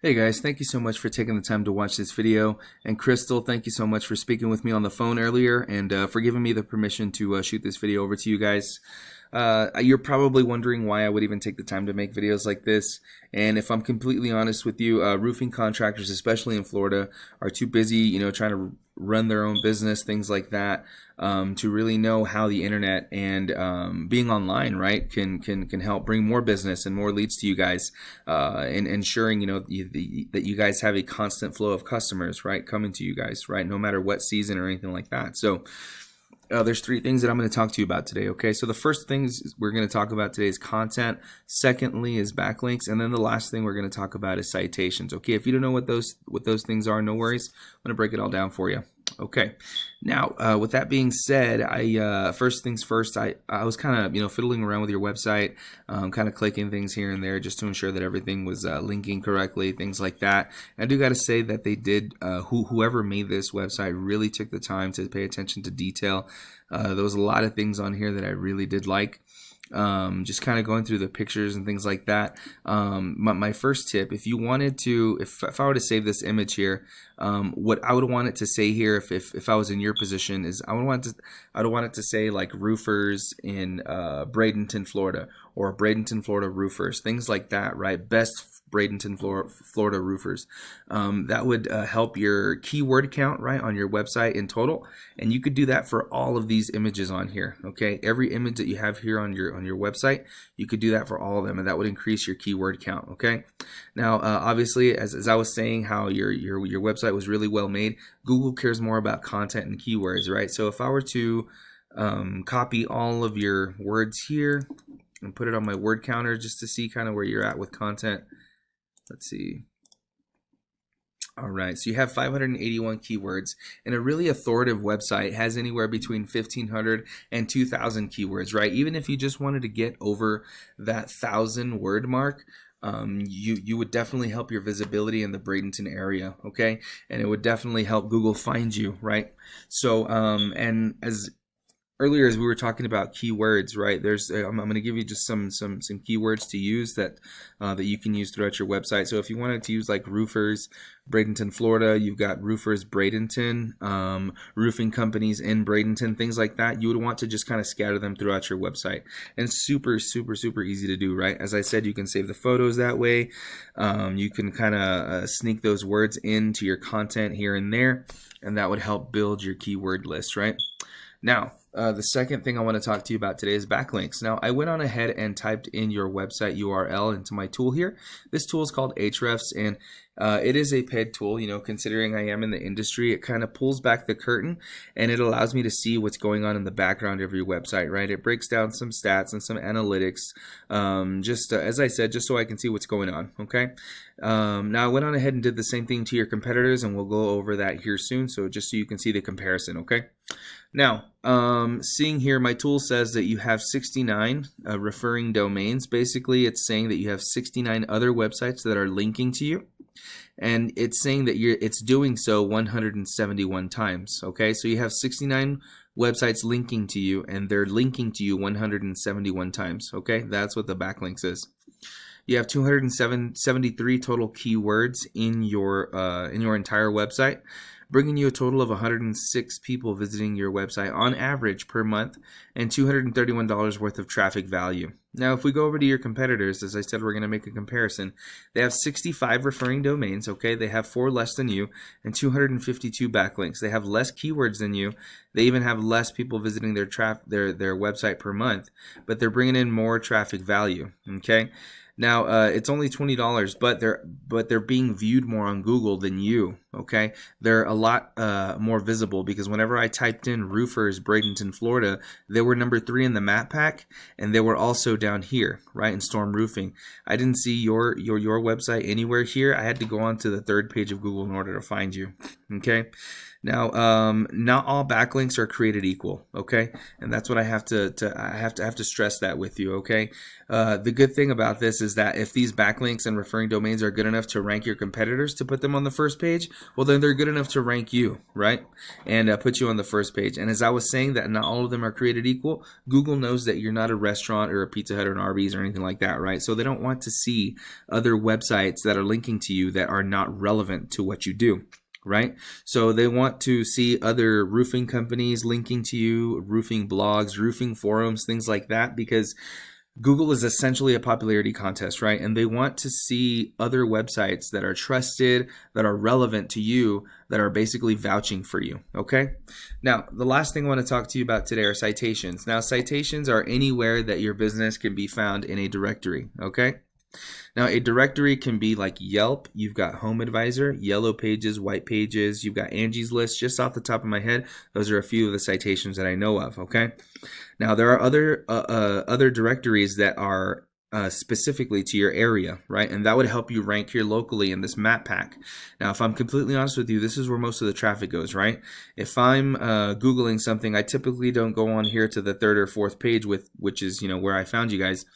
Hey guys, thank you so much for taking the time to watch this video. And Crystal, thank you so much for speaking with me on the phone earlier and for giving me the permission to shoot this video over to you guys. You're probably wondering why I would even take the time to make videos like this. And if I'm completely honest with you, roofing contractors, especially in Florida, are too busy, trying to run their own business, things like that, to really know how the internet and being online, right, can help bring more business and more leads to you guys, and ensuring that you guys have a constant flow of customers, right, coming to you guys, right, no matter what season or anything like that. So there's three things that I'm going to talk to you about today. Okay, so the first things we're going to talk about today is content. Secondly is backlinks, and then the last thing we're going to talk about is citations. Okay, if you don't know what those things are, no worries. I'm going to break it all down for you. Okay, now with that being said, first things first, I was kind of fiddling around with your website, kind of clicking things here and there just to ensure that everything was linking correctly, things like that. And I do got to say that they did, whoever made this website really took the time to pay attention to detail. There was a lot of things on here that I really did like. Just kind of going through the pictures and things like that. My first tip, if you wanted to, if I were to save this image here, what I would want it to say here, if I was in your position, is I would want it to say like roofers in Bradenton, Florida, or Bradenton, Florida roofers, things like that, right? Best Bradenton, Florida roofers. That would help your keyword count, right, on your website in total, and you could do that for all of these images on here. Okay, every image that you have here on your website, you could do that for all of them, and that would increase your keyword count. Okay, now obviously, as I was saying, how your website was really well made, Google cares more about content and keywords, right? So if I were to copy all of your words here and put it on my word counter just to see kind of where you're at with content. Let's see. All right, so you have 581 keywords, and a really authoritative website has anywhere between 1,500 and 2,000 keywords, right? Even if you just wanted to get over that 1,000 word mark, you would definitely help your visibility in the Bradenton area, okay? And it would definitely help Google find you, right? So, and as earlier, as we were talking about keywords, right? I'm going to give you just some keywords to use that you can use throughout your website. So if you wanted to use like roofers, Bradenton, Florida, you've got roofers, Bradenton, roofing companies in Bradenton, things like that. You would want to just kind of scatter them throughout your website, and super easy to do, right? As I said, you can save the photos that way. You can kind of sneak those words into your content here and there, and that would help build your keyword list, right? Now, the second thing I want to talk to you about today is backlinks. Now, I went on ahead and typed in your website URL into my tool here. This tool is called Ahrefs, and it is a paid tool. Considering I am in the industry, it kind of pulls back the curtain, and it allows me to see what's going on in the background of your website, right? It breaks down some stats and some analytics, as I said, just so I can see what's going on, okay? Now, I went on ahead and did the same thing to your competitors, and we'll go over that here soon, so just so you can see the comparison, okay? Now, seeing here, my tool says that you have 69 referring domains. Basically, it's saying that you have 69 other websites that are linking to you, and it's saying that it's doing so 171 times. Okay, so you have 69 websites linking to you, and they're linking to you 171 times. Okay, that's what the backlinks is. You have 273 total keywords in your entire website, bringing you a total of 106 people visiting your website on average per month, and $231 worth of traffic value. Now, if we go over to your competitors, as I said, we're going to make a comparison. They have 65 referring domains, okay? They have 4 less than you, and 252 backlinks. They have less keywords than you. They even have less people visiting their website per month, but they're bringing in more traffic value, okay? Now, it's only $20, but they're being viewed more on Google than you, okay? They're a lot more visible, because whenever I typed in roofers, Bradenton, Florida, they were number 3 in the map pack, and they were also down here, right, in storm roofing. I didn't see your website anywhere here. I had to go on to the 3rd page of Google in order to find you, okay? Now, not all backlinks are created equal, okay? And that's what I have to stress that with you, okay? The good thing about this is that if these backlinks and referring domains are good enough to rank your competitors to put them on the first page, well, then they're good enough to rank you, right? And put you on the first page. And as I was saying, that not all of them are created equal. Google knows that you're not a restaurant or a Pizza Hut or an Arby's or anything like that, right? So they don't want to see other websites that are linking to you that are not relevant to what you do. Right? So they want to see other roofing companies linking to you, roofing blogs, roofing forums, things like that, because Google is essentially a popularity contest, right? And they want to see other websites that are trusted, that are relevant to you, that are basically vouching for you, okay? Now, the last thing I want to talk to you about today are citations. Now, citations are anywhere that your business can be found in a directory, okay? Now, a directory can be like Yelp. You've got Home Advisor, Yellow Pages, White Pages. You've got Angie's List. Just off the top of my head, those are a few of the citations that I know of, okay? Now, there are other directories that are specifically to your area, right? And that would help you rank here locally in this map pack. Now, if I'm completely honest with you, this is where most of the traffic goes, right? If I'm Googling something, I typically don't go on here to the third or fourth page, which is, where I found you guys.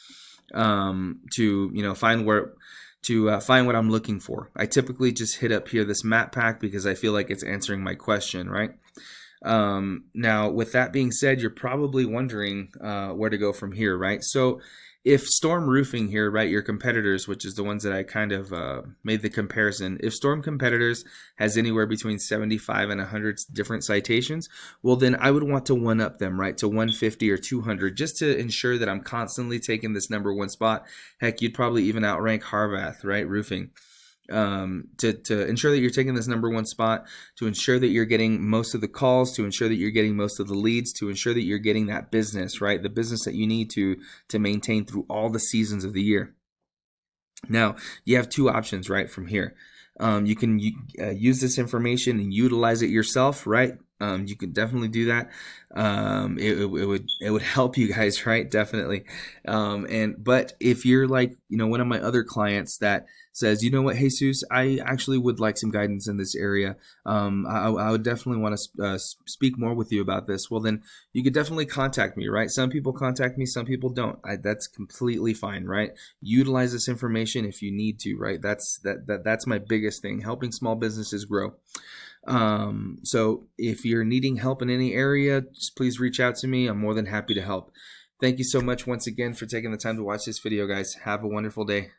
To find what I'm looking for. I typically just hit up here this map pack because I feel like it's answering my question, right? Now, with that being said, you're probably wondering where to go from here, right? So if Storm Roofing here, right, your competitors, which is the ones that I kind of made the comparison, if Storm Competitors has anywhere between 75 and 100 different citations, well, then I would want to one-up them, right, to 150 or 200, just to ensure that I'm constantly taking this #1 spot. Heck, you'd probably even outrank Harvath, right, roofing. To ensure that you're taking this #1 spot, to ensure that you're getting most of the calls, to ensure that you're getting most of the leads, to ensure that you're getting that business, right? The business that you need to maintain through all the seasons of the year. Now, you have two options, right, from here. You can use this information and utilize it yourself, right? You can definitely do that. It would help you guys, right? Definitely. But if you're like, one of my other clients that says, you know what, Jesus, I actually would like some guidance in this area. I would definitely want to speak more with you about this. Well, then you could definitely contact me, right? Some people contact me, some people don't. That's completely fine, right? Utilize this information if you need to, right? That's my biggest thing, helping small businesses grow. So if you're needing help in any area, just please reach out to me. I'm more than happy to help. Thank you so much once again for taking the time to watch this video, guys. Have a wonderful day.